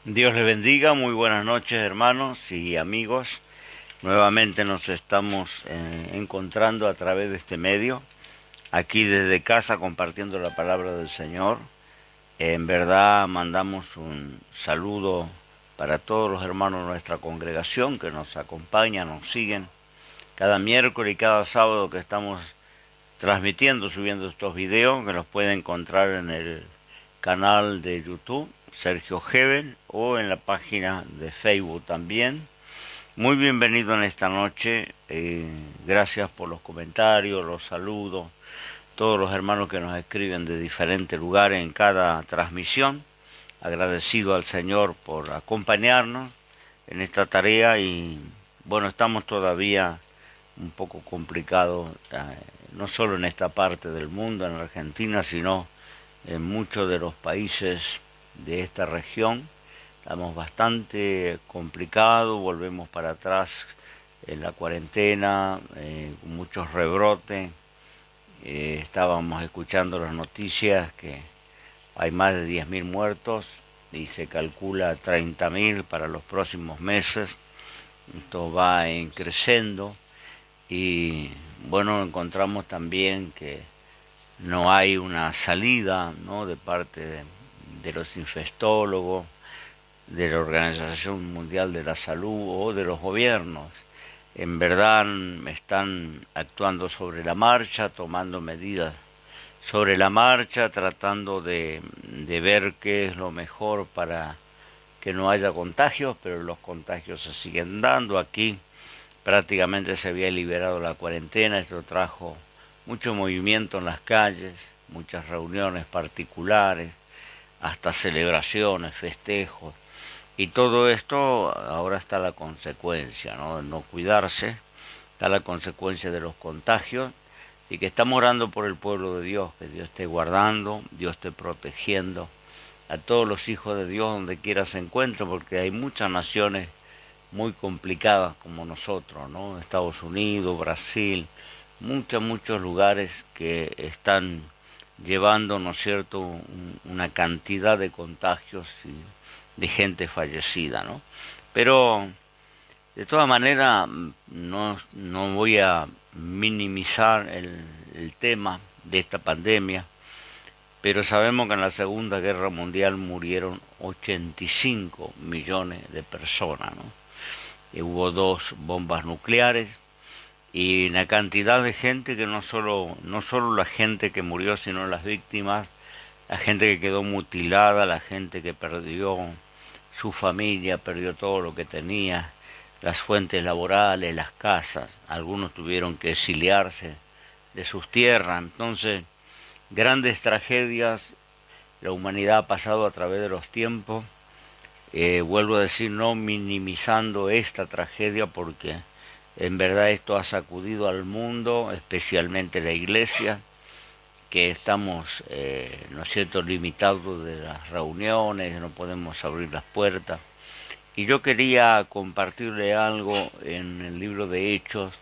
Dios les bendiga, muy buenas noches hermanos y amigos. Nuevamente nos estamos encontrando a través de este medio, aquí desde casa compartiendo la palabra del Señor. En verdad mandamos un saludo para todos los hermanos de nuestra congregación que nos acompañan, nos siguen cada miércoles y cada sábado que estamos transmitiendo, subiendo estos videos, que los pueden encontrar en el canal de YouTube Sergio Hevel o en la página de Facebook también. Muy bienvenido en esta noche, gracias por los comentarios, los saludos, todos los hermanos que nos escriben de diferentes lugares en cada transmisión. Agradecido al Señor por acompañarnos en esta tarea y bueno, estamos todavía un poco complicados, no solo en esta parte del mundo, en Argentina, sino en muchos de los países de esta región. Estamos bastante complicados, volvemos para atrás en la cuarentena, con muchos rebrotes. Estábamos escuchando las noticias que hay más de 10.000 muertos y se calcula 30.000 para los próximos meses. Esto va creciendo y bueno, encontramos también que no hay una salida, ¿no?, de parte de los infectólogos, de la Organización Mundial de la Salud o de los gobiernos. En verdad están actuando sobre la marcha, tomando medidas sobre la marcha, tratando de ver qué es lo mejor para que no haya contagios, pero los contagios se siguen dando. Aquí prácticamente se había liberado la cuarentena, esto trajo mucho movimiento en las calles, muchas reuniones particulares, hasta celebraciones, festejos. Y todo esto ahora está la consecuencia, ¿no? De no cuidarse, está la consecuencia de los contagios. Así que estamos orando por el pueblo de Dios, que Dios esté guardando, Dios esté protegiendo a todos los hijos de Dios donde quiera se encuentren, porque hay muchas naciones muy complicadas como nosotros, ¿no? Estados Unidos, Brasil, muchos lugares que están llevando, ¿no es cierto?, una cantidad de contagios y de gente fallecida, ¿no? Pero de todas maneras no voy a minimizar el tema de esta pandemia, pero sabemos que en la Segunda Guerra Mundial murieron 85 millones de personas, ¿no? Y hubo dos bombas nucleares y una cantidad de gente que no solo la gente que murió, sino las víctimas, la gente que quedó mutilada, la gente que perdió su familia, perdió todo lo que tenía, las fuentes laborales, las casas, algunos tuvieron que exiliarse de sus tierras. Entonces, grandes tragedias la humanidad ha pasado a través de los tiempos. Vuelvo a decir, no minimizando esta tragedia, porque en verdad esto ha sacudido al mundo, especialmente la iglesia, que estamos, ¿no es cierto?, limitados de las reuniones, no podemos abrir las puertas. Y yo quería compartirle algo en el libro de Hechos,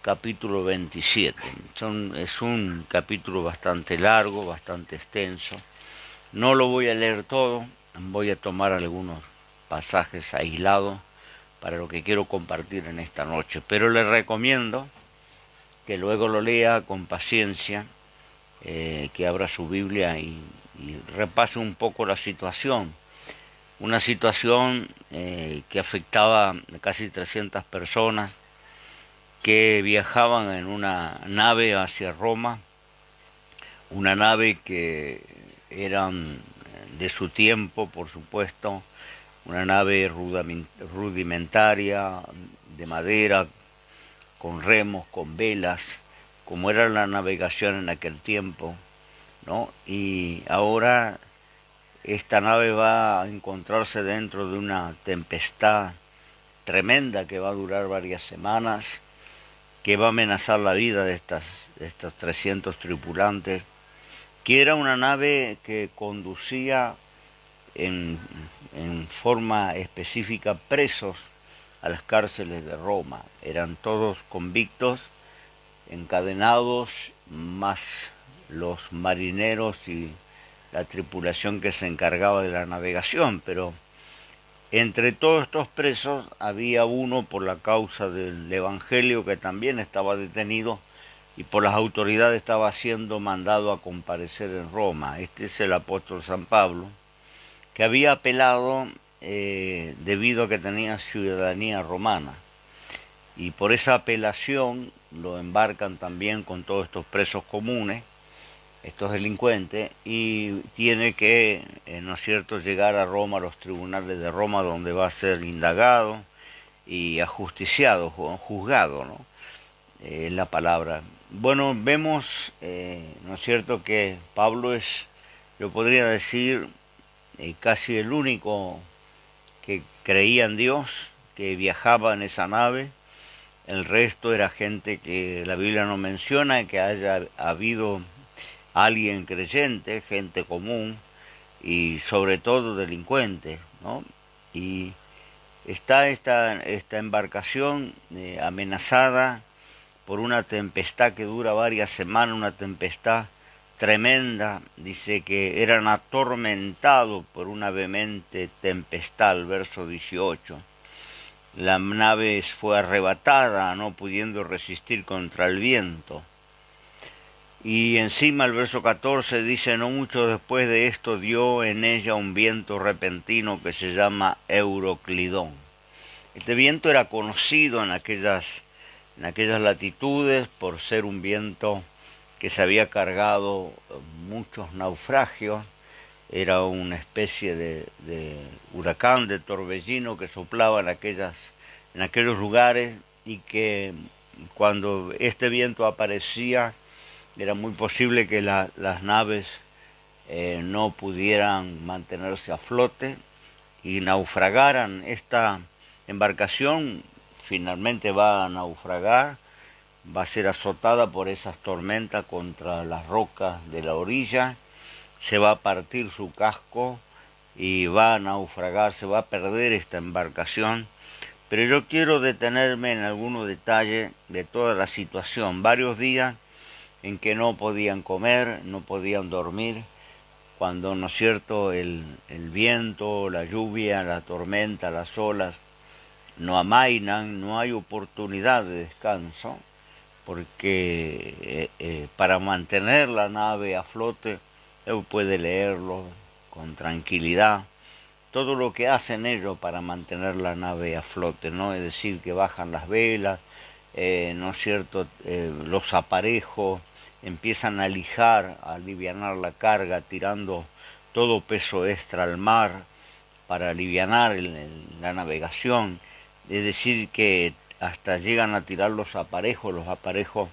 capítulo 27. Es un capítulo bastante largo, bastante extenso. No lo voy a leer todo, voy a tomar algunos pasajes aislados para lo que quiero compartir en esta noche. Pero le recomiendo que luego lo lea con paciencia, que abra su Biblia y repase un poco la situación. Una situación que afectaba a casi 300 personas que viajaban en una nave hacia Roma, una nave que eran de su tiempo, por supuesto, una nave rudimentaria, de madera, con remos, con velas, como era la navegación en aquel tiempo, ¿no? Y ahora esta nave va a encontrarse dentro de una tempestad tremenda que va a durar varias semanas, que va a amenazar la vida de estos 300 tripulantes, que era una nave que conducía en, en forma específica presos a las cárceles de Roma. Eran todos convictos, encadenados, más los marineros y la tripulación que se encargaba de la navegación, pero Entre todos estos presos había uno por la causa del Evangelio que también estaba detenido y por las autoridades estaba siendo mandado a comparecer en Roma. Este es el apóstol San Pablo, que había apelado debido a que tenía ciudadanía romana. Y por esa apelación lo embarcan también con todos estos presos comunes, estos delincuentes, y tiene que, ¿no es cierto?, llegar a Roma, a los tribunales de Roma, donde va a ser indagado y ajusticiado, juzgado, ¿no? La palabra. Bueno, vemos, ¿no es cierto?, que Pablo es, yo podría decir, casi el único que creía en Dios, que viajaba en esa nave. El resto era gente que la Biblia no menciona, que haya habido alguien creyente, gente común y sobre todo delincuentes, ¿no? Y está esta embarcación amenazada por una tempestad que dura varias semanas, una tempestad tremenda. Dice que eran atormentados por una vehemente tempestad, el verso 18. La nave fue arrebatada, no pudiendo resistir contra el viento. Y encima el verso 14 dice, no mucho después de esto dio en ella un viento repentino que se llama Euroclidón. Este viento era conocido en aquellas latitudes por ser un viento que se había cargado muchos naufragios. Era una especie de huracán, de torbellino que soplaba en aquellos lugares, y que cuando este viento aparecía era muy posible que las naves no pudieran mantenerse a flote y naufragaran. Esta embarcación finalmente va a naufragar, va a ser azotada por esas tormentas contra las rocas de la orilla, se va a partir su casco y va a naufragar, se va a perder esta embarcación. Pero yo quiero detenerme en algunos detalles de toda la situación. Varios días en que no podían comer, no podían dormir, cuando, ¿no es cierto?, el viento, la lluvia, la tormenta, las olas no amainan, no hay oportunidad de descanso, porque para mantener la nave a flote, él puede leerlo con tranquilidad, todo lo que hacen ellos para mantener la nave a flote, ¿no? Es decir, que bajan las velas, ¿no es cierto?, los aparejos, empiezan a lijar, a alivianar la carga, tirando todo peso extra al mar para alivianar la navegación. Es decir, que hasta llegan a tirar los aparejos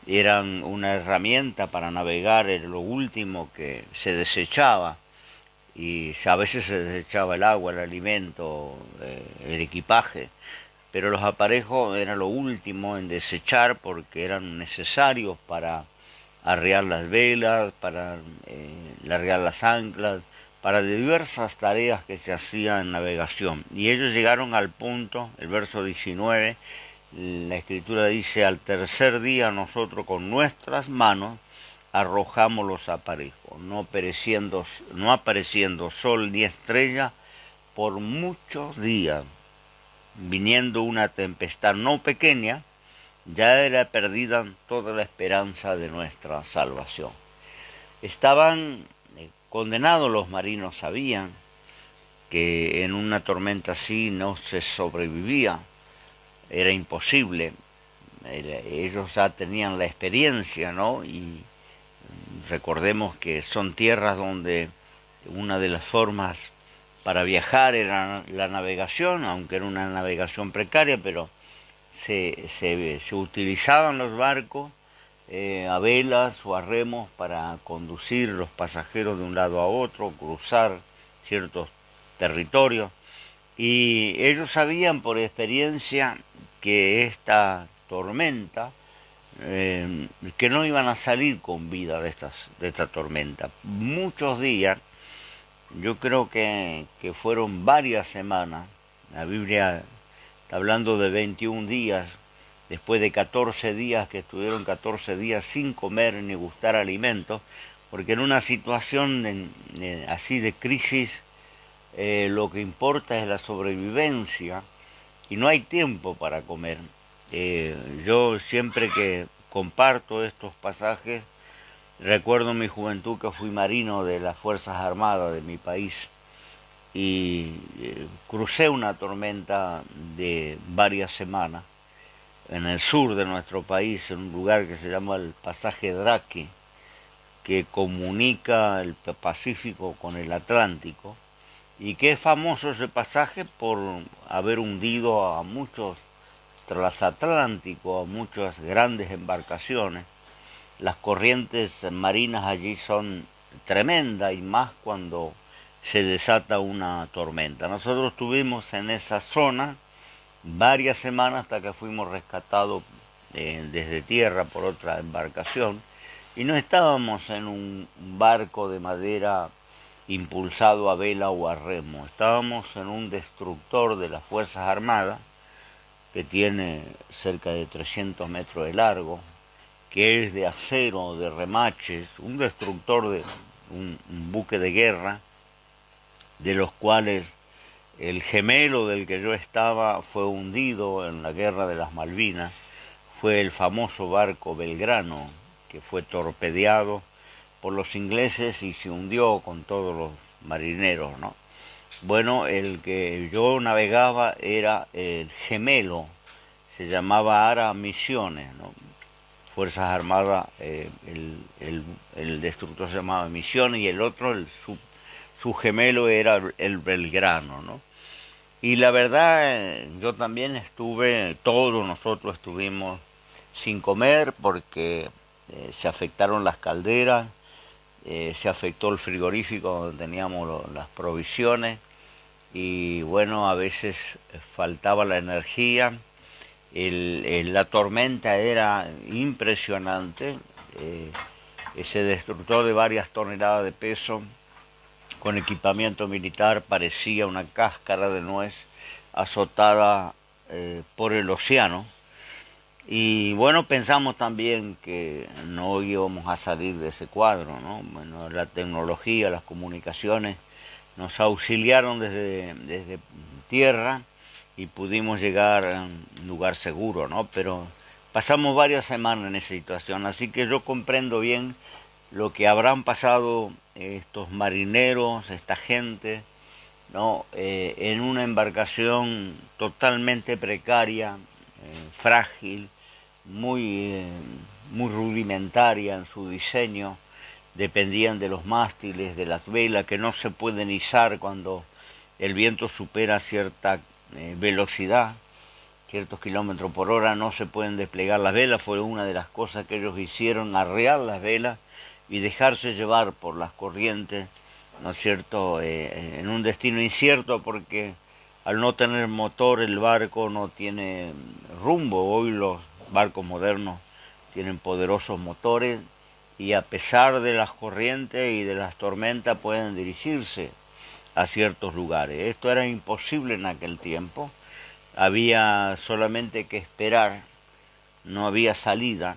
eran una herramienta para navegar, era lo último que se desechaba, y a veces se desechaba el agua, el alimento, el equipaje, pero los aparejos eran lo último en desechar porque eran necesarios para arriar las velas, para largar las anclas, para diversas tareas que se hacían en navegación. Y ellos llegaron al punto, el verso 19, la escritura dice, al tercer día nosotros con nuestras manos arrojamos los aparejos, no apareciendo sol ni estrella por muchos días, viniendo una tempestad no pequeña, ya era perdida toda la esperanza de nuestra salvación. Estaban condenados, los marinos sabían que en una tormenta así no se sobrevivía, era imposible. Ellos ya tenían la experiencia, ¿no? Y recordemos que son tierras donde una de las formas para viajar era la navegación, aunque era una navegación precaria, pero se utilizaban los barcos a velas o a remos para conducir los pasajeros de un lado a otro, cruzar ciertos territorios. Y ellos sabían por experiencia que esta tormenta, que no iban a salir con vida de esta tormenta. Muchos días, yo creo que fueron varias semanas, la Biblia está hablando de 21 días, después de 14 días, que estuvieron 14 días sin comer ni gustar alimentos, porque en una situación así de crisis lo que importa es la sobrevivencia y no hay tiempo para comer. Yo siempre que comparto estos pasajes, recuerdo mi juventud que fui marino de las Fuerzas Armadas de mi país y crucé una tormenta de varias semanas en el sur de nuestro país, en un lugar que se llama el Pasaje Drake, que comunica el Pacífico con el Atlántico, y que es famoso ese pasaje por haber hundido a muchos transatlánticos, a muchas grandes embarcaciones. Las corrientes marinas allí son tremendas y más cuando se desata una tormenta. Nosotros estuvimos en esa zona varias semanas hasta que fuimos rescatados desde tierra por otra embarcación y no estábamos en un barco de madera impulsado a vela o a remo, estábamos en un destructor de las Fuerzas Armadas que tiene cerca de 300 metros de largo, que es de acero, de remaches, un destructor de un buque de guerra, de los cuales el gemelo del que yo estaba fue hundido en la guerra de las Malvinas, fue el famoso barco Belgrano, que fue torpedeado por los ingleses y se hundió con todos los marineros, ¿no? Bueno, el que yo navegaba era el gemelo, se llamaba Ara Misiones, ¿no? Fuerzas Armadas, el destructor se llamaba Misiones y el otro, su gemelo era el Belgrano, ¿no? Y la verdad, yo también estuve, todos nosotros estuvimos sin comer porque se afectaron las calderas, se afectó el frigorífico donde teníamos las provisiones y bueno, a veces faltaba la energía. La tormenta era impresionante, ese destructor de varias toneladas de peso con equipamiento militar parecía una cáscara de nuez azotada por el océano. Y bueno, pensamos también que no íbamos a salir de ese cuadro, ¿no? Bueno, la tecnología, las comunicaciones nos auxiliaron desde tierra y pudimos llegar a un lugar seguro, ¿no? Pero pasamos varias semanas en esa situación, así que yo comprendo bien lo que habrán pasado estos marineros, esta gente, ¿no? En una embarcación totalmente precaria, frágil, muy, muy rudimentaria en su diseño, dependían de los mástiles, de las velas, que no se pueden izar cuando el viento supera cierta velocidad, ciertos kilómetros por hora, no se pueden desplegar las velas. Fue una de las cosas que ellos hicieron, arrear las velas y dejarse llevar por las corrientes, ¿no es cierto?, en un destino incierto, porque al no tener motor el barco no tiene rumbo. Hoy los barcos modernos tienen poderosos motores y a pesar de las corrientes y de las tormentas pueden dirigirse a ciertos lugares. Esto era imposible en aquel tiempo, había solamente que esperar, no había salida.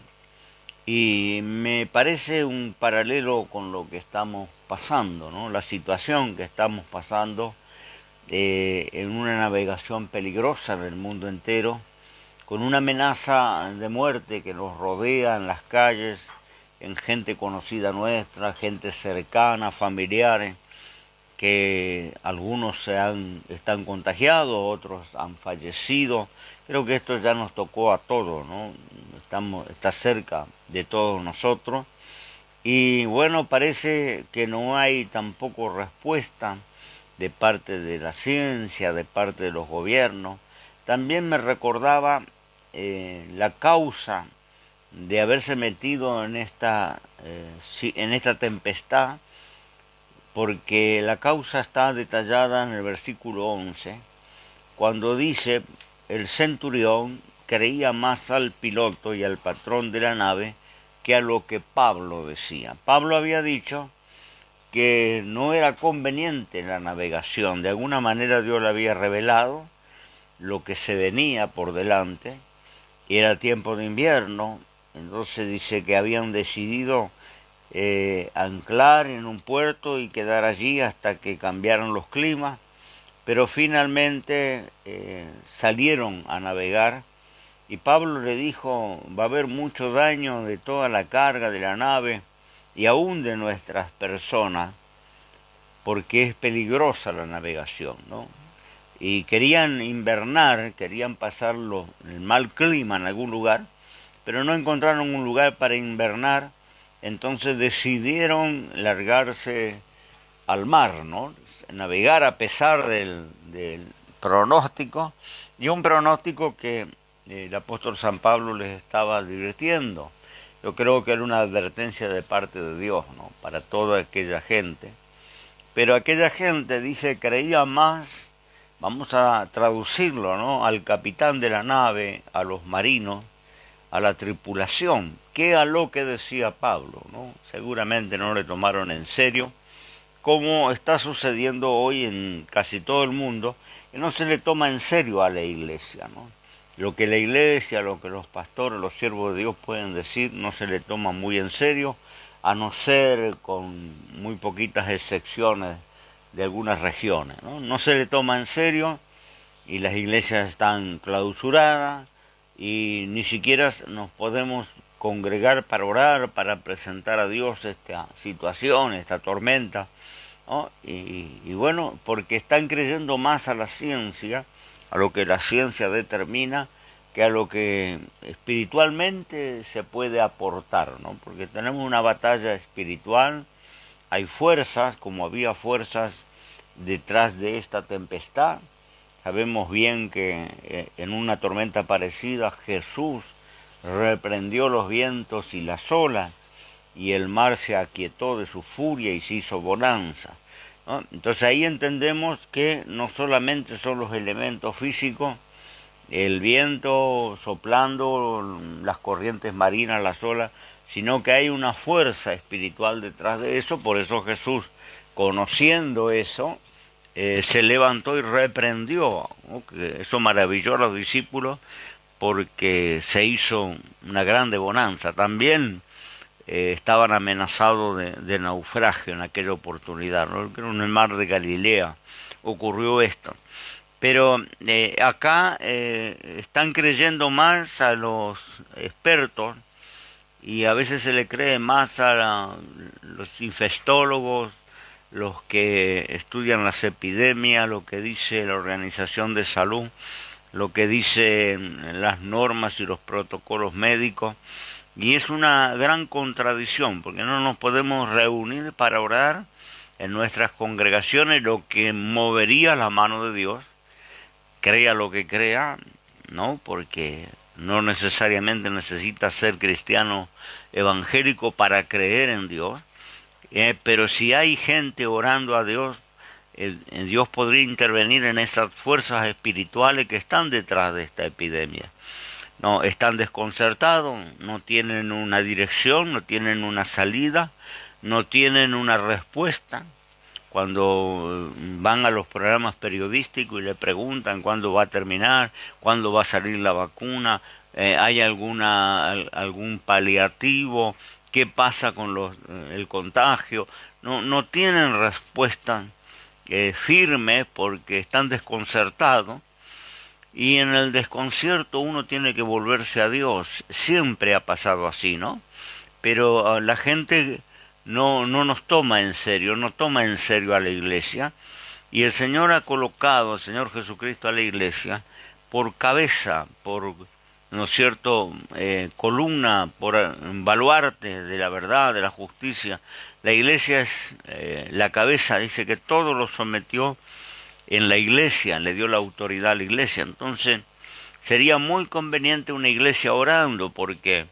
Y me parece un paralelo con lo que estamos pasando, ¿no? La situación que estamos pasando en una navegación peligrosa en el mundo entero, con una amenaza de muerte que nos rodea en las calles, en gente conocida nuestra, gente cercana, familiares, que algunos están contagiados, otros han fallecido. Creo que esto ya nos tocó a todos, ¿no? Está cerca de todos nosotros. Y bueno, parece que no hay tampoco respuesta de parte de la ciencia, de parte de los gobiernos. También me recordaba la causa de haberse metido en esta tempestad, porque la causa está detallada en el versículo 11, cuando dice: el centurión creía más al piloto y al patrón de la nave que a lo que Pablo decía. Pablo había dicho que no era conveniente la navegación, de alguna manera Dios le había revelado lo que se venía por delante, era tiempo de invierno, entonces dice que habían decidido anclar en un puerto y quedar allí hasta que cambiaran los climas, pero finalmente salieron a navegar y Pablo le dijo, va a haber mucho daño de toda la carga de la nave y aún de nuestras personas, porque es peligrosa la navegación, ¿no? Y querían invernar, querían pasarlo el mal clima en algún lugar, pero no encontraron un lugar para invernar, entonces decidieron largarse al mar, ¿no? Navegar a pesar del pronóstico, y un pronóstico que el apóstol San Pablo les estaba advirtiendo. Yo creo que era una advertencia de parte de Dios, ¿no? Para toda aquella gente. Pero aquella gente, dice, creía más, vamos a traducirlo, ¿no? Al capitán de la nave, a los marinos, a la tripulación, que a lo que decía Pablo, ¿no? Seguramente no le tomaron en serio, como está sucediendo hoy en casi todo el mundo, que no se le toma en serio a la iglesia, ¿no? Lo que la iglesia, lo que los pastores, los siervos de Dios pueden decir, no se le toma muy en serio, a no ser con muy poquitas excepciones de algunas regiones, ¿no? No se le toma en serio y las iglesias están clausuradas y ni siquiera nos podemos congregar para orar, para presentar a Dios esta situación, esta tormenta, ¿no? Y bueno, porque están creyendo más a la ciencia, a lo que la ciencia determina, que a lo que espiritualmente se puede aportar, ¿no? Porque tenemos una batalla espiritual, hay fuerzas, como había fuerzas detrás de esta tempestad. Sabemos bien que en una tormenta parecida Jesús reprendió los vientos y las olas, y el mar se aquietó de su furia y se hizo bonanza, ¿no? Entonces ahí entendemos que no solamente son los elementos físicos, el viento soplando, las corrientes marinas, las olas, sino que hay una fuerza espiritual detrás de eso. Por eso Jesús, conociendo eso, se levantó y reprendió, ¿no? Que eso maravilló a los discípulos porque se hizo una grande bonanza. También estaban amenazados de naufragio en aquella oportunidad, ¿no? En el mar de Galilea ocurrió esto. Pero acá están creyendo más a los expertos y a veces se le cree más a los infestólogos, los que estudian las epidemias, lo que dice la Organización de Salud, lo que dicen las normas y los protocolos médicos. Y es una gran contradicción, porque no nos podemos reunir para orar en nuestras congregaciones, lo que movería la mano de Dios, crea lo que crea, ¿no? Porque no necesariamente necesita ser cristiano evangélico para creer en Dios, pero si hay gente orando a Dios, Dios podría intervenir en esas fuerzas espirituales que están detrás de esta epidemia. No, están desconcertados, no tienen una dirección, no tienen una salida, no tienen una respuesta. Cuando van a los programas periodísticos y le preguntan cuándo va a terminar, cuándo va a salir la vacuna, hay algún paliativo, qué pasa con el contagio, no tienen respuesta firme porque están desconcertados. Y en el desconcierto uno tiene que volverse a Dios. Siempre ha pasado así, ¿no? Pero la gente no nos toma en serio, no toma en serio a la iglesia. Y el Señor ha colocado, el Señor Jesucristo, a la iglesia por cabeza, por, ¿no es cierto?, columna, por baluarte de la verdad, de la justicia. La iglesia es la cabeza, dice que todo lo sometió en la iglesia, le dio la autoridad a la iglesia. Entonces sería muy conveniente una iglesia orando, porque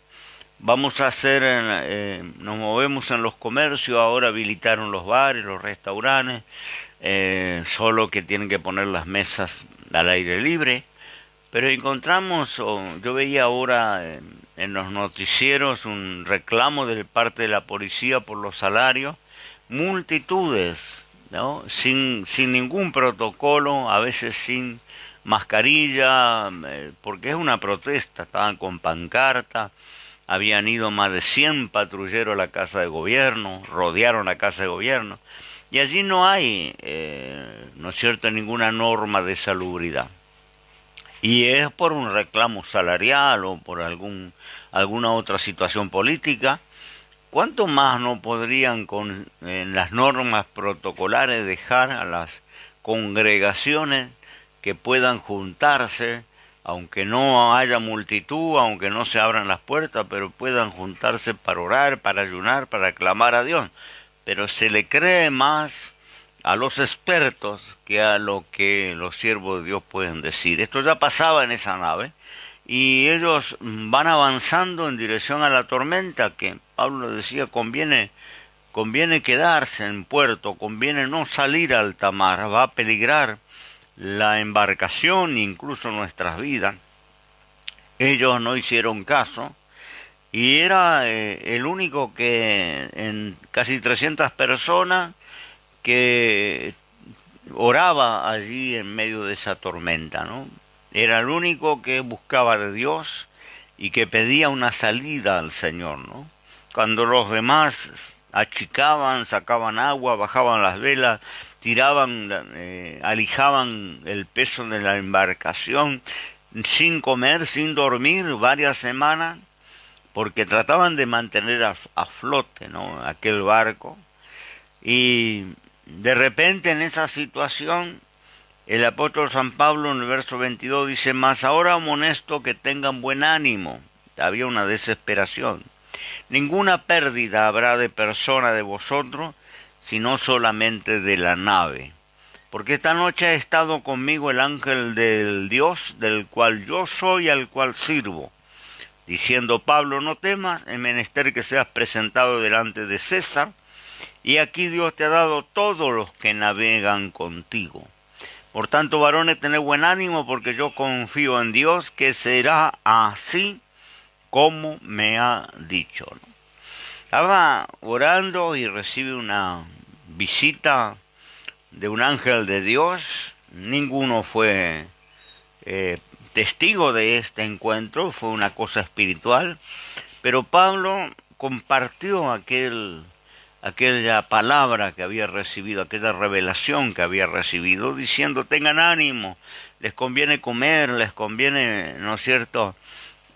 vamos a hacer, nos movemos en los comercios, ahora habilitaron los bares, los restaurantes, solo que tienen que poner las mesas al aire libre, pero encontramos, yo veía ahora en los noticieros un reclamo de parte de la policía por los salarios, multitudes, ¿no? Sin ningún protocolo, a veces sin mascarilla, porque es una protesta, estaban con pancarta, habían ido más de 100 patrulleros a la casa de gobierno, rodearon la casa de gobierno, Y allí no hay, ¿no es cierto?, ninguna norma de salubridad. Y es por un reclamo salarial o por alguna otra situación política. ¿Cuánto más no podrían en las normas protocolares dejar a las congregaciones que puedan juntarse, aunque no haya multitud, aunque no se abran las puertas, pero puedan juntarse para orar, para ayunar, para clamar a Dios? Pero se le cree más a los expertos que a lo que los siervos de Dios pueden decir. Esto ya pasaba en esa nave y ellos van avanzando en dirección a la tormenta, que Pablo decía conviene quedarse en puerto, conviene no salir a alta mar, va a peligrar la embarcación, incluso nuestras vidas. Ellos no hicieron caso y era el único que en casi 300 personas que oraba allí en medio de esa tormenta, ¿no? Era el único que buscaba de Dios y que pedía una salida al Señor, ¿no? Cuando los demás achicaban, sacaban agua, bajaban las velas, tiraban, alijaban el peso de la embarcación, sin comer, sin dormir, varias semanas, porque trataban de mantener a flote, ¿no?, aquel barco. Y de repente en esa situación el apóstol San Pablo en el verso 22 dice: mas ahora amonesto que tengan buen ánimo. Había una desesperación. Ninguna pérdida habrá de persona de vosotros, sino solamente de la nave. Porque esta noche ha estado conmigo el ángel del Dios, del cual yo soy, al cual sirvo. Diciendo Pablo: no temas, es menester que seas presentado delante de César, y aquí Dios te ha dado todos los que navegan contigo. Por tanto, varones, tened buen ánimo, porque yo confío en Dios, que será así como me ha dicho, ¿no? Estaba orando y recibe una visita de un ángel de Dios. Ninguno fue testigo de este encuentro, fue una cosa espiritual, pero Pablo compartió aquella palabra que había recibido, aquella revelación que había recibido, diciendo: tengan ánimo, les conviene comer, les conviene, ¿no es cierto?,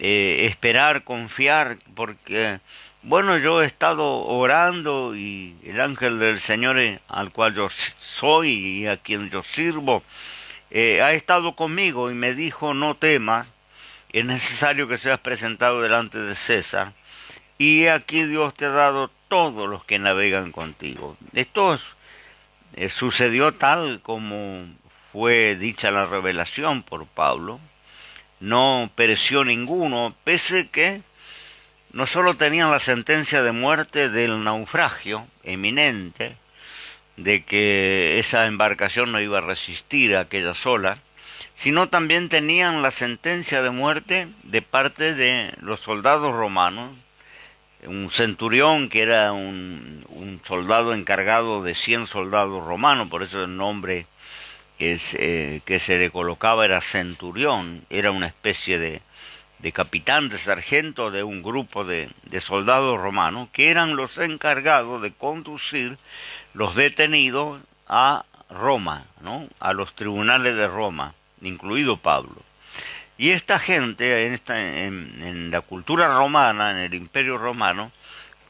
esperar, confiar, porque, bueno, yo he estado orando y el ángel del Señor, al cual yo soy y a quien yo sirvo, ha estado conmigo y me dijo: no temas, es necesario que seas presentado delante de César, y aquí Dios te ha dado todos los que navegan contigo. Esto sucedió tal como fue dicha la revelación por Pablo. No pereció ninguno, pese que no solo tenían la sentencia de muerte del naufragio eminente, de que esa embarcación no iba a resistir a aquellas olas, sino también tenían la sentencia de muerte de parte de los soldados romanos. Un centurión, que era un soldado encargado de 100 soldados romanos, por eso el nombre que se le colocaba era centurión, era una especie de capitán, de sargento de un grupo de soldados romanos, que eran los encargados de conducir los detenidos a Roma, ¿no?, a los tribunales de Roma, incluido Pablo. Y esta gente, en la cultura romana, en el imperio romano,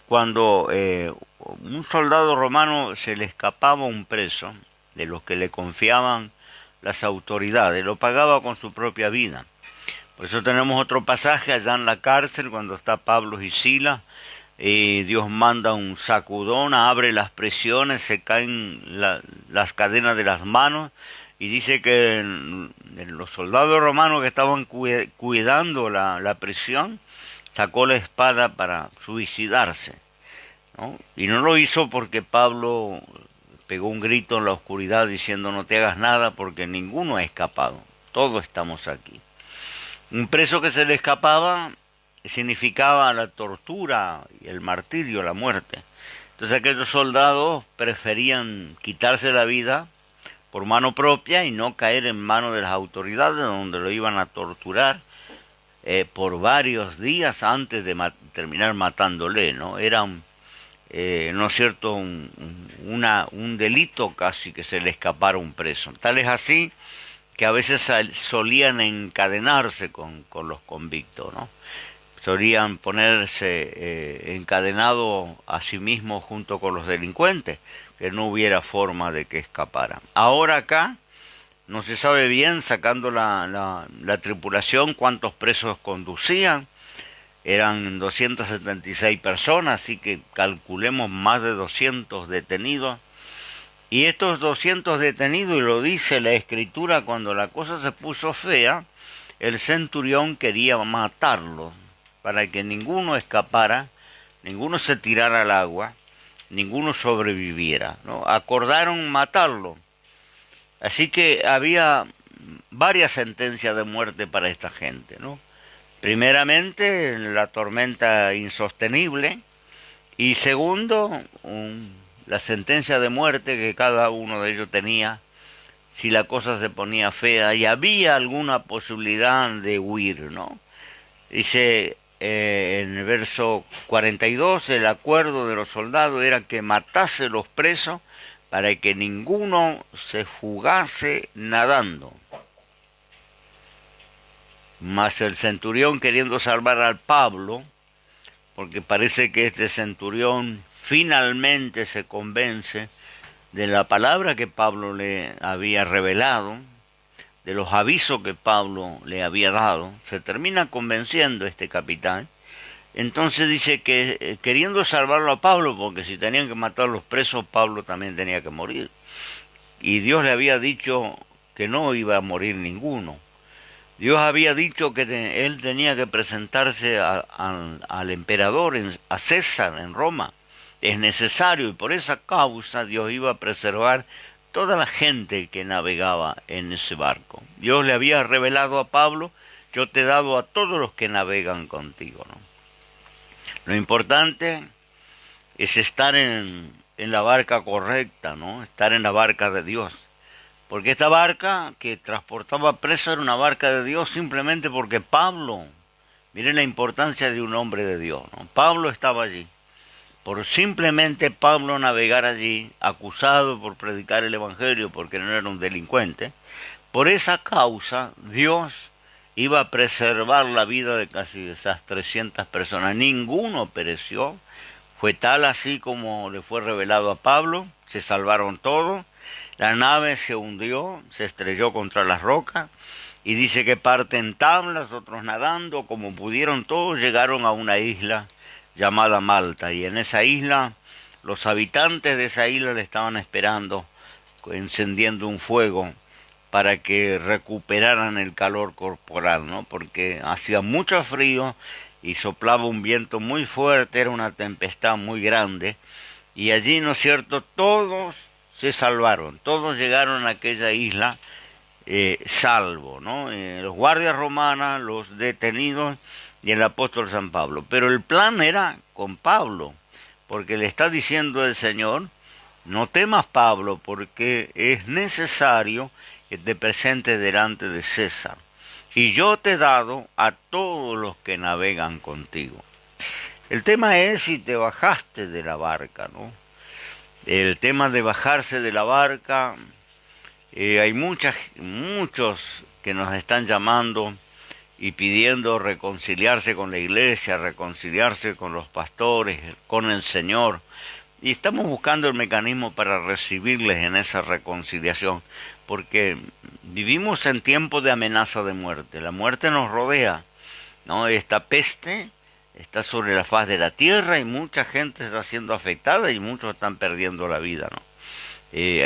cuando un soldado romano se le escapaba un preso, de los que le confiaban las autoridades, lo pagaba con su propia vida. Por eso tenemos otro pasaje allá en la cárcel, cuando está Pablo y Silas, Dios manda un sacudón, abre las prisiones, se caen las cadenas de las manos, y dice que los soldados romanos que estaban cuidando la prisión, sacó la espada para suicidarse, ¿no? Y no lo hizo porque Pablo pegó un grito en la oscuridad diciendo: no te hagas nada, porque ninguno ha escapado, todos estamos aquí. Un preso que se le escapaba significaba la tortura y el martirio, la muerte. Entonces aquellos soldados preferían quitarse la vida por mano propia y no caer en manos de las autoridades, donde lo iban a torturar por varios días antes de terminar matándole, ¿no? Eran ¿no es cierto?, un delito casi que se le escapara un preso. Tal es así que a veces solían encadenarse con los convictos, ¿no? Solían ponerse encadenado a sí mismos junto con los delincuentes, que no hubiera forma de que escaparan. Ahora acá no se sabe bien, sacando la tripulación, cuántos presos conducían. Eran 276 personas, así que calculemos más de 200 detenidos. Y estos 200 detenidos, y lo dice la escritura, cuando la cosa se puso fea, el centurión quería matarlos para que ninguno escapara, ninguno se tirara al agua, ninguno sobreviviera, ¿no? Acordaron matarlo. Así que había varias sentencias de muerte para esta gente, ¿no? Primeramente, la tormenta insostenible, y segundo, la sentencia de muerte que cada uno de ellos tenía si la cosa se ponía fea y había alguna posibilidad de huir, ¿no? Dice en el verso 42, el acuerdo de los soldados era que matase los presos para que ninguno se fugase nadando. Mas el centurión, queriendo salvar al Pablo, porque parece que este centurión finalmente se convence de la palabra que Pablo le había revelado, de los avisos que Pablo le había dado, se termina convenciendo este capitán. Entonces dice que queriendo salvarlo a Pablo, porque si tenían que matar a los presos, Pablo también tenía que morir. Y Dios le había dicho que no iba a morir ninguno. Dios había dicho que él tenía que presentarse al emperador, a César en Roma. Es necesario, y por esa causa Dios iba a preservar toda la gente que navegaba en ese barco. Dios le había revelado a Pablo: yo te he dado a todos los que navegan contigo, ¿no? Lo importante es estar en la barca correcta, ¿no? Estar en la barca de Dios. Porque esta barca que transportaba preso era una barca de Dios simplemente porque Pablo, miren la importancia de un hombre de Dios, ¿no? Pablo estaba allí. Por simplemente Pablo navegar allí, acusado por predicar el Evangelio porque no era un delincuente, por esa causa Dios iba a preservar la vida de casi esas 300 personas. Ninguno pereció. Fue tal así como le fue revelado a Pablo. Se salvaron todos. La nave se hundió, se estrelló contra las rocas. Y dice que parte en tablas, otros nadando. Como pudieron todos, llegaron a una isla llamada Malta. Y en esa isla, los habitantes de esa isla le estaban esperando, encendiendo un fuego para que recuperaran el calor corporal, ¿no? Porque hacía mucho frío y soplaba un viento muy fuerte, era una tempestad muy grande, y allí, ¿no es cierto?, todos se salvaron, todos llegaron a aquella isla salvo, ¿no? Los guardias romanos, los detenidos y el apóstol San Pablo. Pero el plan era con Pablo, porque le está diciendo el Señor: no temas, Pablo, porque es necesario que te presentes delante de César. Y yo te he dado a todos los que navegan contigo. El tema es si te bajaste de la barca, ¿no? El tema de bajarse de la barca, hay muchos que nos están llamando y pidiendo reconciliarse con la iglesia, reconciliarse con los pastores, con el Señor. Y estamos buscando el mecanismo para recibirles en esa reconciliación, porque vivimos en tiempos de amenaza de muerte. La muerte nos rodea, ¿no? Esta peste está sobre la faz de la tierra y mucha gente está siendo afectada y muchos están perdiendo la vida, ¿no?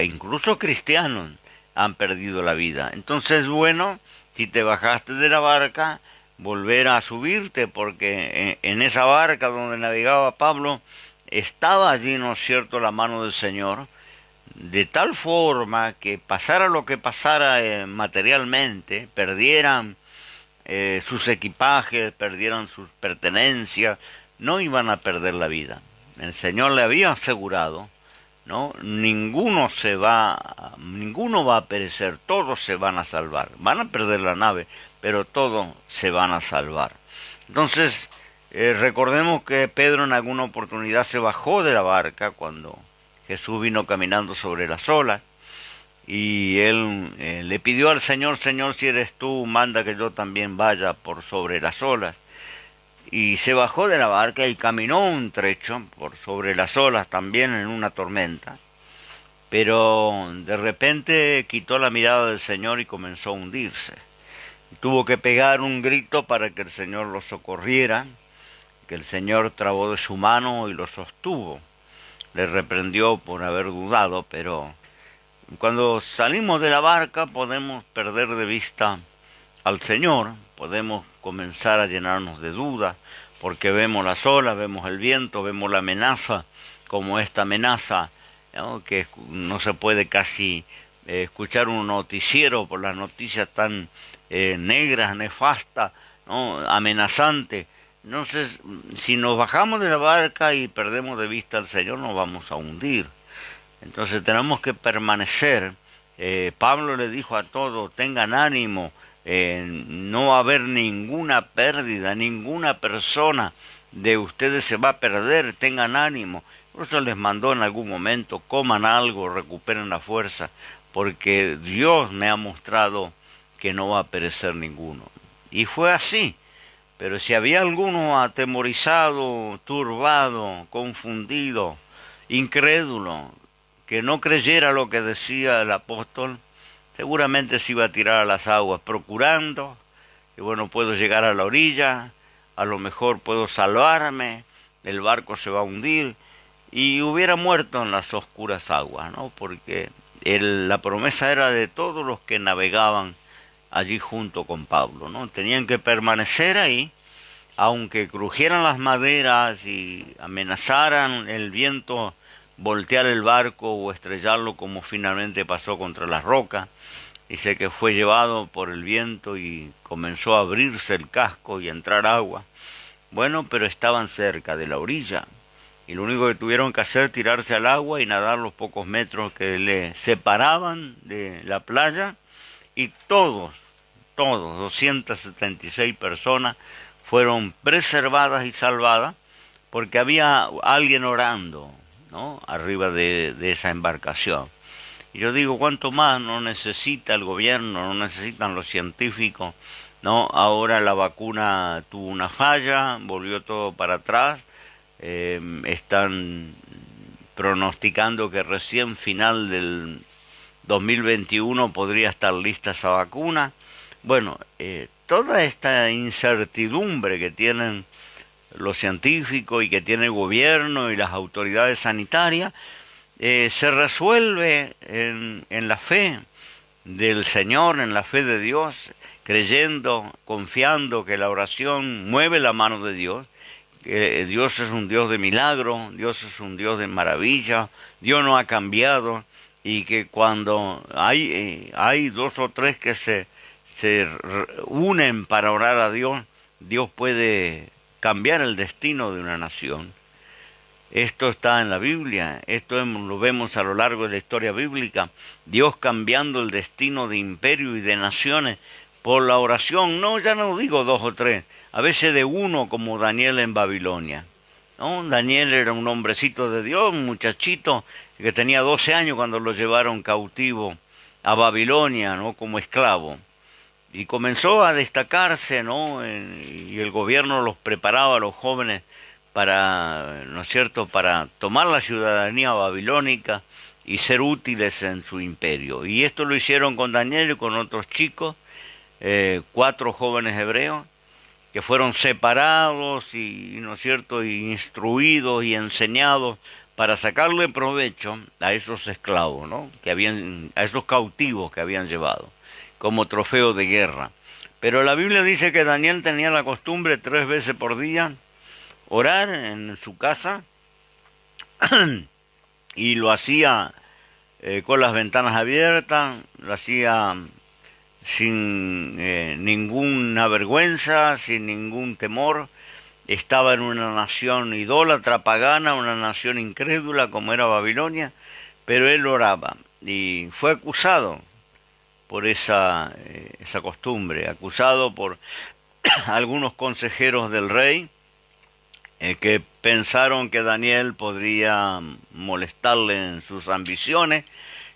Incluso cristianos han perdido la vida. Entonces, bueno, si te bajaste de la barca, volver a subirte, porque en esa barca donde navegaba Pablo, estaba allí, ¿no es cierto?, la mano del Señor, de tal forma que pasara lo que pasara materialmente, perdieran sus equipajes, perdieran sus pertenencias, no iban a perder la vida. El Señor le había asegurado, ¿no? Ninguno va a perecer, todos se van a salvar. Van a perder la nave, pero todos se van a salvar. Entonces, Recordemos que Pedro en alguna oportunidad se bajó de la barca cuando Jesús vino caminando sobre las olas y él le pidió al Señor, Señor, si eres tú, manda que yo también vaya por sobre las olas. Y se bajó de la barca y caminó un trecho por sobre las olas también en una tormenta. Pero de repente quitó la mirada del Señor y comenzó a hundirse. Tuvo que pegar un grito para que el Señor lo socorriera, que el Señor trabó de su mano y lo sostuvo. Le reprendió por haber dudado, pero cuando salimos de la barca podemos perder de vista al Señor, podemos comenzar a llenarnos de dudas, porque vemos las olas, vemos el viento, vemos la amenaza, como esta amenaza, ¿no? Que no se puede casi escuchar un noticiero por las noticias tan negras, nefastas, ¿no? Amenazantes. Entonces, si nos bajamos de la barca y perdemos de vista al Señor, nos vamos a hundir. Entonces tenemos que permanecer. Pablo le dijo a todos, tengan ánimo, no va a haber ninguna pérdida, ninguna persona de ustedes se va a perder, tengan ánimo. Por eso les mandó en algún momento, coman algo, recuperen la fuerza, porque Dios me ha mostrado que no va a perecer ninguno. Y fue así. Pero si había alguno atemorizado, turbado, confundido, incrédulo, que no creyera lo que decía el apóstol, seguramente se iba a tirar a las aguas, procurando que bueno, puedo llegar a la orilla, a lo mejor puedo salvarme, el barco se va a hundir, y hubiera muerto en las oscuras aguas, ¿no? Porque la promesa era de todos los que navegaban allí junto con Pablo, ¿no? Tenían que permanecer ahí, aunque crujieran las maderas y amenazaran el viento voltear el barco o estrellarlo como finalmente pasó contra las rocas. Dice que fue llevado por el viento y comenzó a abrirse el casco y a entrar agua. Bueno, pero estaban cerca de la orilla y lo único que tuvieron que hacer tirarse al agua y nadar los pocos metros que le separaban de la playa y todos, 276 personas fueron preservadas y salvadas porque había alguien orando, ¿no? Arriba de esa embarcación. Y yo digo, ¿cuánto más no necesita el gobierno, no necesitan los científicos? ¿No? Ahora la vacuna tuvo una falla, volvió todo para atrás, están pronosticando que recién final del 2021 podría estar lista esa vacuna. Bueno, toda esta incertidumbre que tienen los científicos y que tiene el gobierno y las autoridades sanitarias, se resuelve en la fe del Señor, en la fe de Dios, creyendo, confiando que la oración mueve la mano de Dios, que Dios es un Dios de milagro, Dios es un Dios de maravilla, Dios no ha cambiado y que cuando hay dos o tres que se unen para orar a Dios, Dios puede cambiar el destino de una nación. Esto está en la Biblia, esto lo vemos a lo largo de la historia bíblica, Dios cambiando el destino de imperio y de naciones por la oración, no, ya no digo dos o tres, a veces de uno como Daniel en Babilonia. ¿No? Daniel era un hombrecito de Dios, un muchachito que tenía 12 años cuando lo llevaron cautivo a Babilonia, ¿no? Como esclavo. Y comenzó a destacarse, ¿no? Y el gobierno los preparaba a los jóvenes para, ¿no es cierto?, para tomar la ciudadanía babilónica y ser útiles en su imperio. Y esto lo hicieron con Daniel y con otros chicos, 4 jóvenes hebreos, que fueron separados y, ¿no es cierto?, y instruidos y enseñados para sacarle provecho a esos esclavos, ¿no?, a esos cautivos que habían llevado como trofeo de guerra. Pero la Biblia dice que Daniel tenía la costumbre 3 veces por día orar en su casa y lo hacía con las ventanas abiertas, lo hacía sin ninguna vergüenza, sin ningún temor. Estaba en una nación idólatra, pagana, una nación incrédula como era Babilonia, pero él oraba y fue acusado por esa costumbre, acusado por algunos consejeros del rey que pensaron que Daniel podría molestarle en sus ambiciones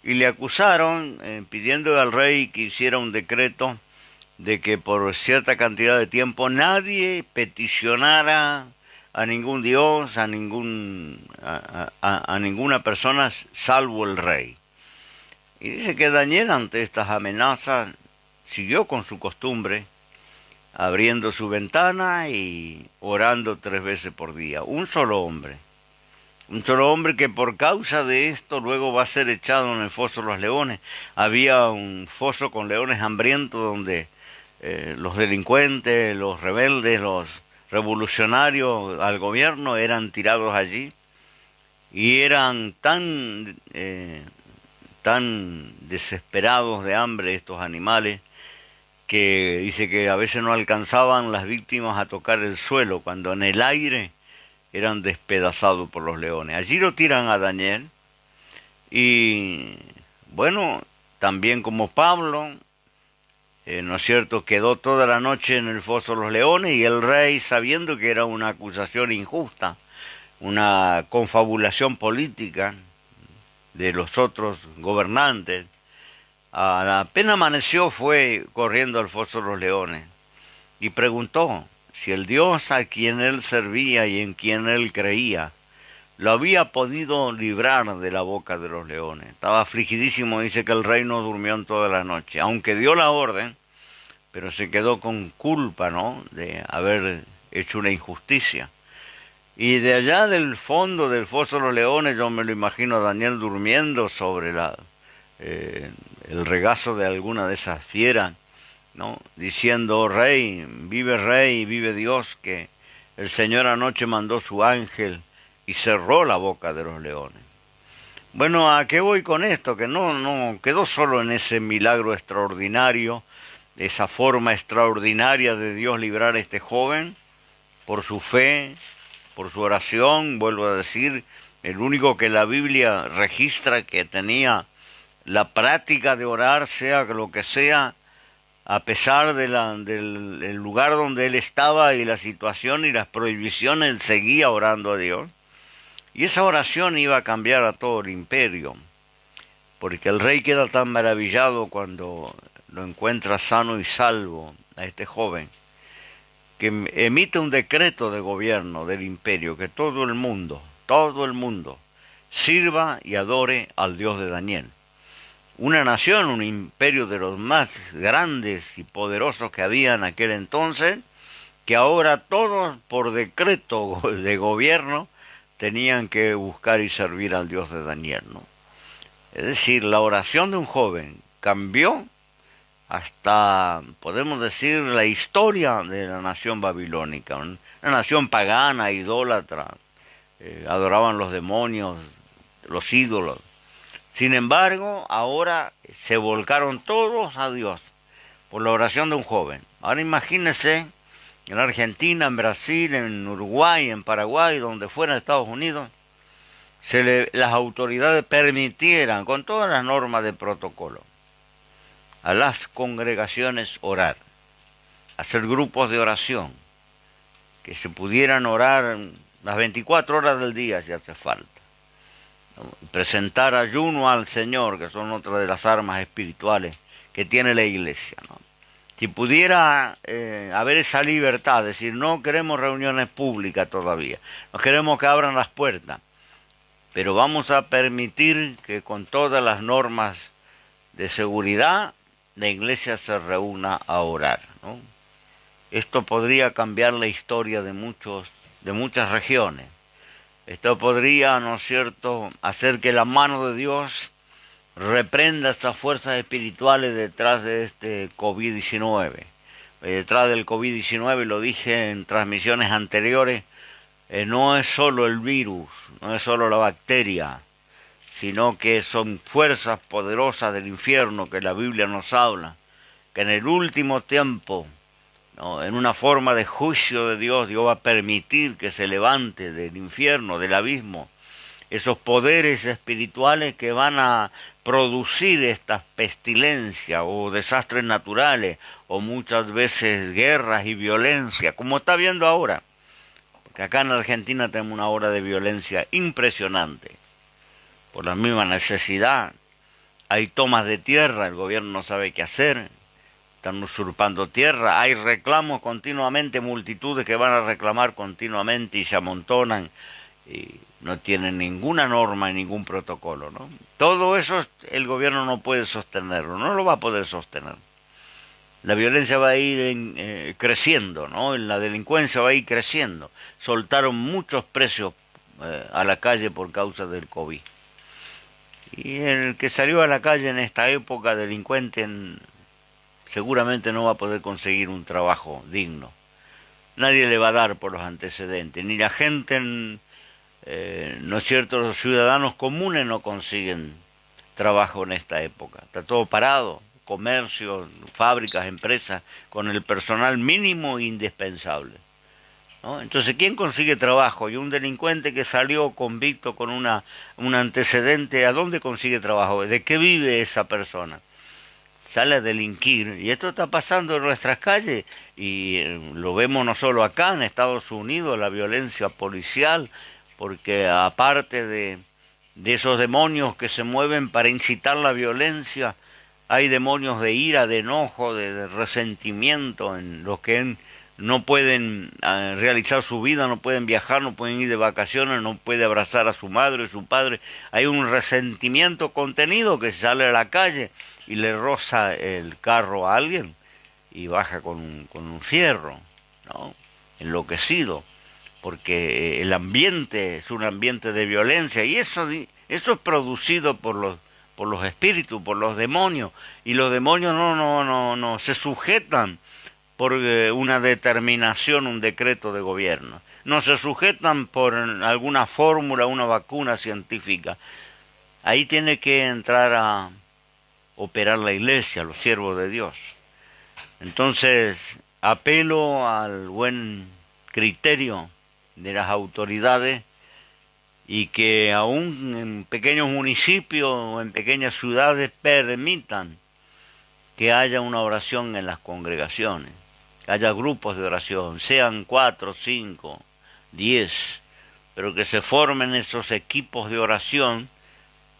y le acusaron pidiendo al rey que hiciera un decreto de que por cierta cantidad de tiempo nadie peticionara a ningún dios, a ninguna persona salvo el rey. Y dice que Daniel ante estas amenazas siguió con su costumbre, abriendo su ventana y orando 3 veces por día. Un solo hombre. Un solo hombre que por causa de esto luego va a ser echado en el foso de los leones. Había un foso con leones hambrientos donde los delincuentes, los rebeldes, los revolucionarios al gobierno eran tirados allí y eran tan desesperados de hambre estos animales que dice que a veces no alcanzaban las víctimas a tocar el suelo, cuando en el aire eran despedazados por los leones. Allí lo tiran a Daniel y bueno, también como Pablo, ¿no es cierto?, quedó toda la noche en el foso de los leones y el rey, sabiendo que era una acusación injusta, una confabulación política de los otros gobernantes, apenas amaneció fue corriendo al foso de los leones y preguntó si el Dios a quien él servía y en quien él creía lo había podido librar de la boca de los leones. Estaba afligidísimo, dice que el rey no durmió en toda la noche, aunque dio la orden, pero se quedó con culpa, ¿no?, de haber hecho una injusticia. Y de allá del fondo del foso de los leones yo me lo imagino a Daniel durmiendo sobre el regazo de alguna de esas fieras, ¿no?, diciendo: rey, vive Dios, que el Señor anoche mandó su ángel y cerró la boca de los leones. Bueno, ¿a qué voy con esto? Que no quedó solo en ese milagro extraordinario, esa forma extraordinaria de Dios librar a este joven por su fe, por su oración. Vuelvo a decir, el único que la Biblia registra que tenía la práctica de orar, sea lo que sea, a pesar del lugar donde él estaba y la situación y las prohibiciones, él seguía orando a Dios. Y esa oración iba a cambiar a todo el imperio, porque el rey queda tan maravillado cuando lo encuentra sano y salvo a este joven, que emite un decreto de gobierno del imperio, que todo el mundo, sirva y adore al Dios de Daniel. Una nación, un imperio de los más grandes y poderosos que había en aquel entonces, que ahora todos por decreto de gobierno tenían que buscar y servir al Dios de Daniel, ¿no? Es decir, la oración de un joven cambió hasta, podemos decir, la historia de la nación babilónica, una nación pagana, idólatra, adoraban los demonios, los ídolos. Sin embargo, ahora se volcaron todos a Dios por la oración de un joven. Ahora imagínense, en Argentina, en Brasil, en Uruguay, en Paraguay, donde fuera, en Estados Unidos, las autoridades permitieran, con todas las normas de protocolo, a las congregaciones orar, hacer grupos de oración, que se pudieran orar las 24 horas del día si hace falta, ¿no? Presentar ayuno al Señor, que son otra de las armas espirituales que tiene la iglesia, ¿no? Si pudiera haber esa libertad, es decir, no queremos reuniones públicas todavía, no queremos que abran las puertas, pero vamos a permitir que con todas las normas de seguridad la iglesia se reúna a orar, ¿no? Esto podría cambiar la historia de muchas regiones. Esto podría, ¿no es cierto?, hacer que la mano de Dios reprenda estas fuerzas espirituales detrás de este COVID-19. Detrás del COVID-19, lo dije en transmisiones anteriores, no es solo el virus, no es solo la bacteria, sino que son fuerzas poderosas del infierno que la Biblia nos habla, que en el último tiempo, ¿no?, en una forma de juicio de Dios, Dios va a permitir que se levante del infierno, del abismo, esos poderes espirituales que van a producir estas pestilencias o desastres naturales o muchas veces guerras y violencia, como está viendo ahora. que acá en Argentina tenemos una ola de violencia impresionante. Por la misma necesidad, hay tomas de tierra, el gobierno no sabe qué hacer, están usurpando tierra, hay reclamos continuamente, multitudes que van a reclamar continuamente y se amontonan y no tienen ninguna norma y ningún protocolo, ¿no? Todo eso el gobierno no puede sostenerlo, no lo va a poder sostener. La violencia va a ir creciendo, ¿no? La delincuencia va a ir creciendo. Soltaron muchos presos a la calle por causa del COVID. Y el que salió a la calle en esta época delincuente seguramente no va a poder conseguir un trabajo digno. Nadie le va a dar por los antecedentes, ni la gente, ¿no es cierto?, los ciudadanos comunes no consiguen trabajo en esta época. Está todo parado, comercios, fábricas, empresas, con el personal mínimo e indispensable, ¿no? Entonces, ¿quién consigue trabajo? Y un delincuente que salió convicto con un antecedente, ¿a dónde consigue trabajo? ¿De qué vive esa persona? Sale a delinquir, y esto está pasando en nuestras calles, y lo vemos no solo acá, en Estados Unidos, la violencia policial, porque aparte de esos demonios que se mueven para incitar la violencia, hay demonios de ira, de enojo, de resentimiento, en los que no pueden realizar su vida, no pueden viajar, no pueden ir de vacaciones, no puede abrazar a su madre y su padre. Hay un resentimiento contenido que sale a la calle y le roza el carro a alguien y baja con un fierro, ¿no? Enloquecido, porque el ambiente es un ambiente de violencia y eso es producido por los espíritus, por los demonios, y los demonios no se sujetan por una determinación, un decreto de gobierno. No se sujetan por alguna fórmula, una vacuna científica. Ahí tiene que entrar a operar la iglesia, los siervos de Dios. Entonces, apelo al buen criterio de las autoridades y que aún en pequeños municipios o en pequeñas ciudades permitan que haya una oración en las congregaciones, que haya grupos de oración, sean 4, 5, 10, pero que se formen esos equipos de oración,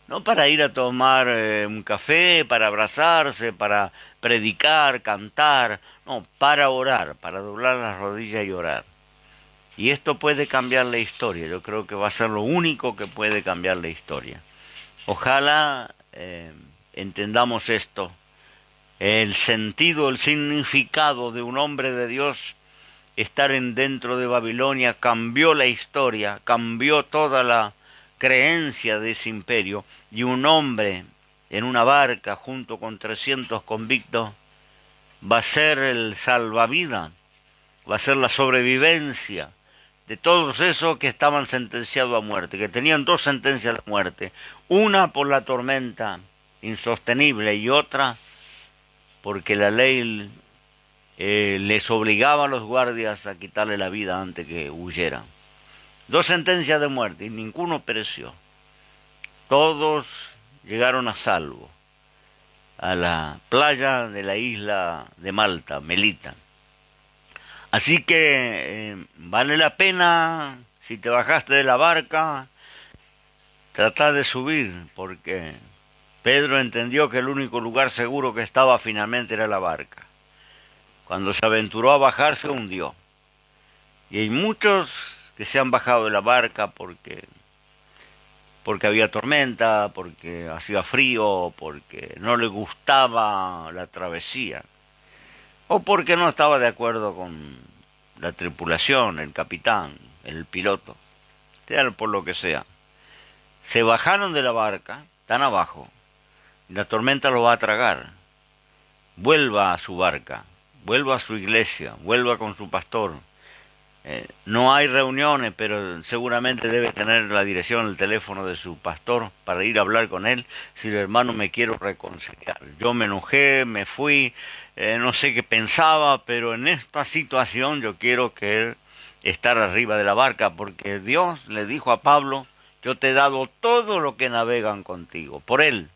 no para ir a tomar un café, para abrazarse, para predicar, cantar, no, para orar, para doblar las rodillas y orar. Y esto puede cambiar la historia, yo creo que va a ser lo único que puede cambiar la historia. Ojalá entendamos esto, el sentido, el significado de un hombre de Dios. Estar dentro de Babilonia cambió la historia, cambió toda la creencia de ese imperio, y un hombre en una barca junto con 300 convictos va a ser el salvavidas, va a ser la sobrevivencia de todos esos que estaban sentenciados a muerte, que tenían 2 sentencias de muerte, una por la tormenta insostenible y otra porque la ley les obligaba a los guardias a quitarle la vida antes que huyeran. 2 sentencias de muerte y ninguno pereció. Todos llegaron a salvo a la playa de la isla de Malta, Melita. Así que vale la pena, si te bajaste de la barca, tratar de subir, porque Pedro entendió que el único lugar seguro que estaba finalmente era la barca. Cuando se aventuró a bajar, se hundió. Y hay muchos que se han bajado de la barca porque había tormenta, porque hacía frío, porque no le gustaba la travesía, o porque no estaba de acuerdo con la tripulación, el capitán, el piloto, sea por lo que sea. Se bajaron de la barca, están abajo, y la tormenta lo va a tragar. Vuelva a su barca, vuelva a su iglesia, vuelva con su pastor. No hay reuniones, pero seguramente debe tener la dirección, el teléfono de su pastor para ir a hablar con él. Si el hermano, me quiero reconciliar. Yo me enojé, me fui, no sé qué pensaba, pero en esta situación yo quiero estar arriba de la barca, porque Dios le dijo a Pablo: yo te he dado todo lo que navegan contigo. Por él,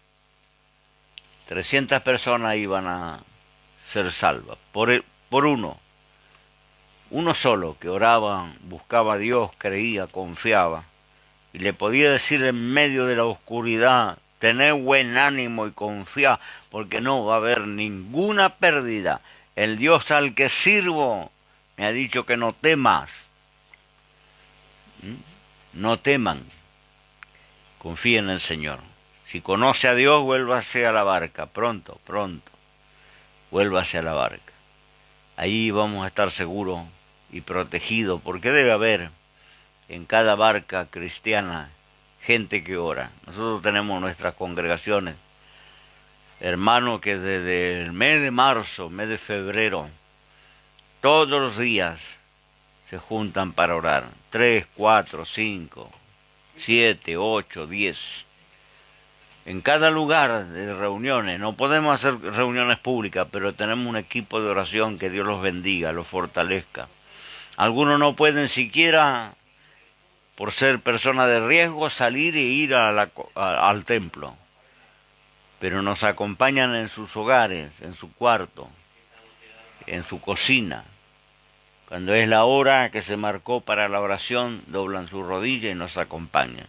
300 personas iban a ser salvas, por uno. Uno solo que oraba, buscaba a Dios, creía, confiaba. Y le podía decir en medio de la oscuridad, tener buen ánimo y confía, porque no va a haber ninguna pérdida. El Dios al que sirvo me ha dicho que no temas. No teman, confíen en el Señor. Si conoce a Dios, vuélvase a la barca, pronto, pronto, vuélvase a la barca. Ahí vamos a estar seguros y protegidos, porque debe haber en cada barca cristiana gente que ora. Nosotros tenemos nuestras congregaciones, hermanos que desde el mes de marzo, mes de febrero, todos los días se juntan para orar. 3, 4, 5, 7, 8, 10. En cada lugar de reuniones, no podemos hacer reuniones públicas, pero tenemos un equipo de oración, que Dios los bendiga, los fortalezca. Algunos no pueden siquiera, por ser personas de riesgo, salir e ir al templo, pero nos acompañan en sus hogares, en su cuarto, en su cocina. Cuando es la hora que se marcó para la oración, doblan su rodilla y nos acompañan.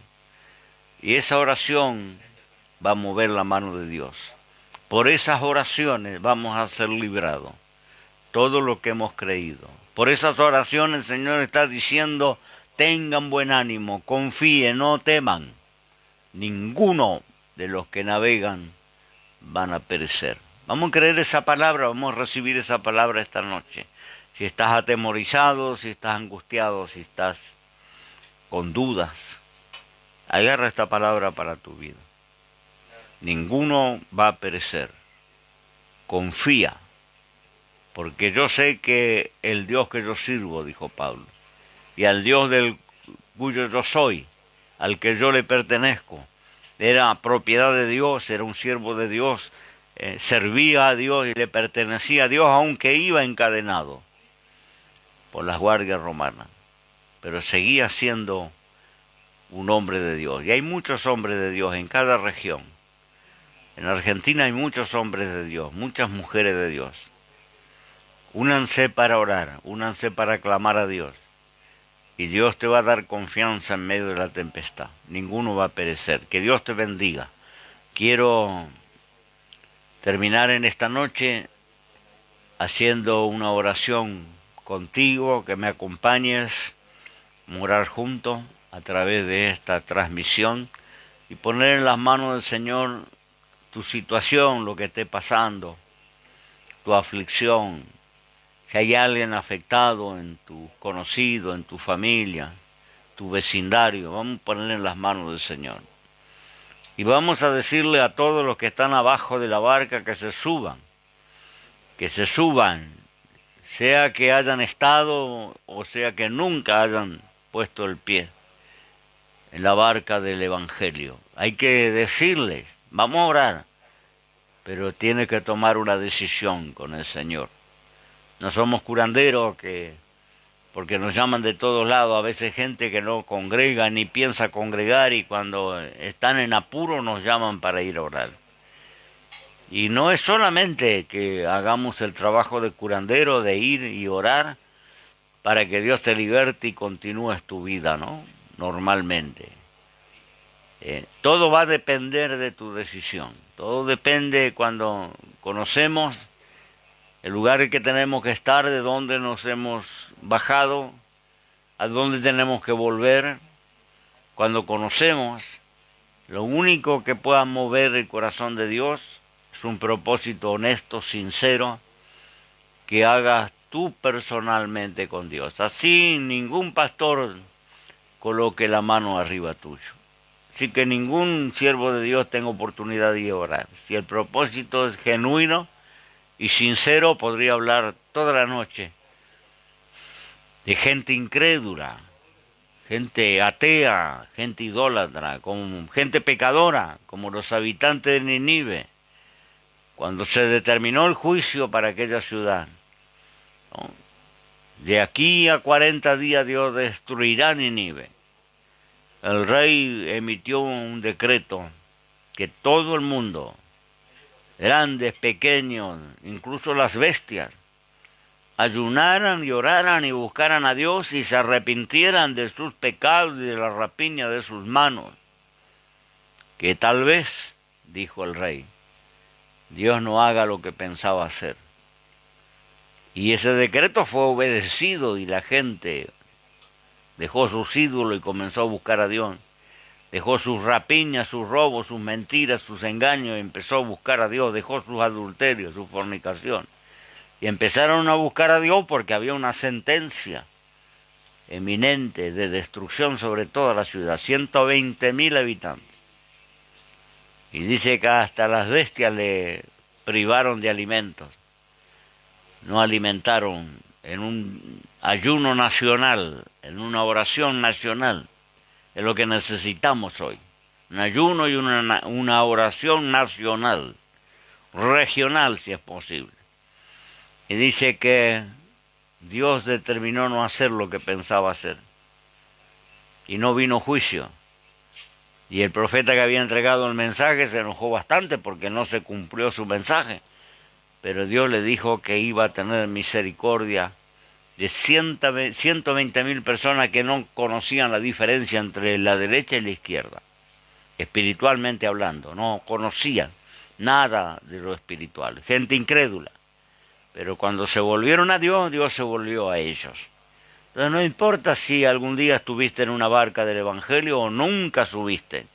Y esa oración va a mover la mano de Dios. Por esas oraciones vamos a ser librados. Todo lo que hemos creído. Por esas oraciones el Señor está diciendo, tengan buen ánimo, confíen, no teman. Ninguno de los que navegan van a perecer. Vamos a creer esa palabra, vamos a recibir esa palabra esta noche. Si estás atemorizado, si estás angustiado, si estás con dudas, agarra esta palabra para tu vida. Ninguno va a perecer. Confía, porque yo sé que el Dios que yo sirvo, dijo Pablo, y al Dios del cuyo yo soy, al que yo le pertenezco, era propiedad de Dios, era un siervo de Dios, servía a Dios y le pertenecía a Dios, aunque iba encadenado por las guardias romanas, pero seguía siendo un hombre de Dios. Y hay muchos hombres de Dios en cada región. En Argentina hay muchos hombres de Dios, muchas mujeres de Dios. Únanse para orar, únanse para clamar a Dios. Y Dios te va a dar confianza en medio de la tempestad. Ninguno va a perecer. Que Dios te bendiga. Quiero terminar en esta noche haciendo una oración contigo, que me acompañes, orar juntos a través de esta transmisión y poner en las manos del Señor tu situación, lo que esté pasando, tu aflicción. Si hay alguien afectado en tu conocido, en tu familia, tu vecindario, vamos a ponerle en las manos del Señor. Y vamos a decirle a todos los que están abajo de la barca que se suban, sea que hayan estado o sea que nunca hayan puesto el pie en la barca del Evangelio. Hay que decirles, vamos a orar, pero tiene que tomar una decisión con el Señor. No somos curanderos porque nos llaman de todos lados, a veces gente que no congrega ni piensa congregar y cuando están en apuro nos llaman para ir a orar. Y no es solamente que hagamos el trabajo de curandero, de ir y orar para que Dios te liberte y continúes tu vida, ¿no? Normalmente. Todo va a depender de tu decisión. Todo depende cuando conocemos el lugar en que tenemos que estar, de dónde nos hemos bajado, a dónde tenemos que volver. Cuando conocemos, lo único que pueda mover el corazón de Dios es un propósito honesto, sincero, que hagas tú personalmente con Dios. Así ningún pastor coloque la mano arriba tuyo. Así que ningún siervo de Dios tenga oportunidad de orar. Si el propósito es genuino y sincero, podría hablar toda la noche de gente incrédula, gente atea, gente idólatra, como gente pecadora, como los habitantes de Nínive, cuando se determinó el juicio para aquella ciudad, ¿no? De aquí a 40 días Dios destruirá Nínive. El rey emitió un decreto que todo el mundo, grandes, pequeños, incluso las bestias, ayunaran y oraran y buscaran a Dios y se arrepintieran de sus pecados y de la rapiña de sus manos. Que tal vez, dijo el rey, Dios no haga lo que pensaba hacer. Y ese decreto fue obedecido y la gente dejó sus ídolos y comenzó a buscar a Dios. Dejó sus rapiñas, sus robos, sus mentiras, sus engaños y empezó a buscar a Dios. Dejó sus adulterios, su fornicación. Y empezaron a buscar a Dios porque había una sentencia eminente de destrucción sobre toda la ciudad. 120.000 habitantes. Y dice que hasta las bestias le privaron de alimentos. No alimentaron en un ayuno nacional, en una oración nacional. Es lo que necesitamos hoy. Un ayuno y una oración nacional, regional si es posible. Y dice que Dios determinó no hacer lo que pensaba hacer. Y no vino juicio. Y el profeta que había entregado el mensaje se enojó bastante porque no se cumplió su mensaje. Pero Dios le dijo que iba a tener misericordia de 120.000 personas que no conocían la diferencia entre la derecha y la izquierda, espiritualmente hablando, no conocían nada de lo espiritual, gente incrédula. Pero cuando se volvieron a Dios, Dios se volvió a ellos. Entonces no importa si algún día estuviste en una barca del Evangelio o nunca subiste,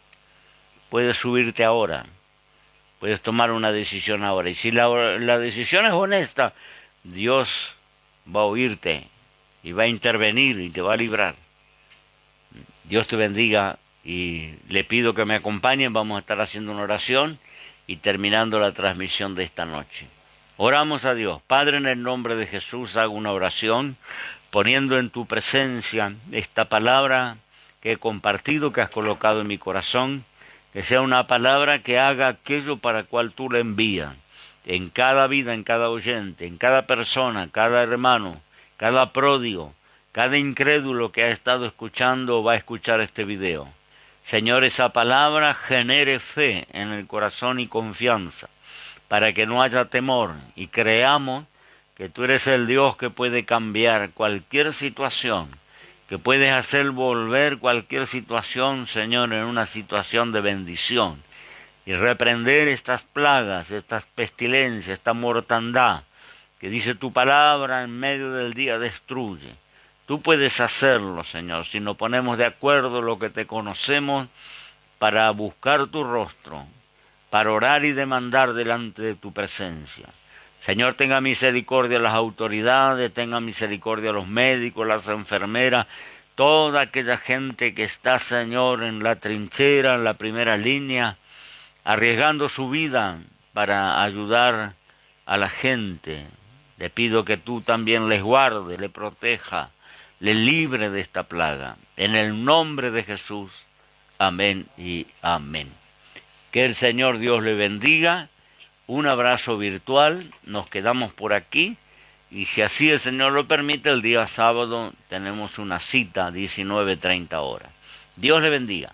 puedes subirte ahora, puedes tomar una decisión ahora. Y si la decisión es honesta, Dios va a oírte y va a intervenir y te va a librar. Dios te bendiga y le pido que me acompañen. Vamos a estar haciendo una oración y terminando la transmisión de esta noche. Oramos a Dios. Padre, en el nombre de Jesús hago una oración poniendo en tu presencia esta palabra que he compartido, que has colocado en mi corazón, que sea una palabra que haga aquello para cual tú la envías, en cada vida, en cada oyente, en cada persona, cada hermano, cada pródigo, cada incrédulo que ha estado escuchando o va a escuchar este video. Señor, esa palabra genere fe en el corazón y confianza, para que no haya temor y creamos que tú eres el Dios que puede cambiar cualquier situación, que puedes hacer volver cualquier situación, Señor, en una situación de bendición, y reprender estas plagas, estas pestilencias, esta mortandad, que dice tu palabra en medio del día destruye. Tú puedes hacerlo, Señor, si nos ponemos de acuerdo lo que te conocemos para buscar tu rostro, para orar y demandar delante de tu presencia. Señor, tenga misericordia a las autoridades, tenga misericordia a los médicos, las enfermeras, toda aquella gente que está, Señor, en la trinchera, en la primera línea, arriesgando su vida para ayudar a la gente. Le pido que tú también les guarde, les proteja, les libre de esta plaga. En el nombre de Jesús, amén y amén. Que el Señor Dios le bendiga. Un abrazo virtual. Nos quedamos por aquí. Y si así el Señor lo permite, el día sábado tenemos una cita, 19:30 horas. Dios le bendiga.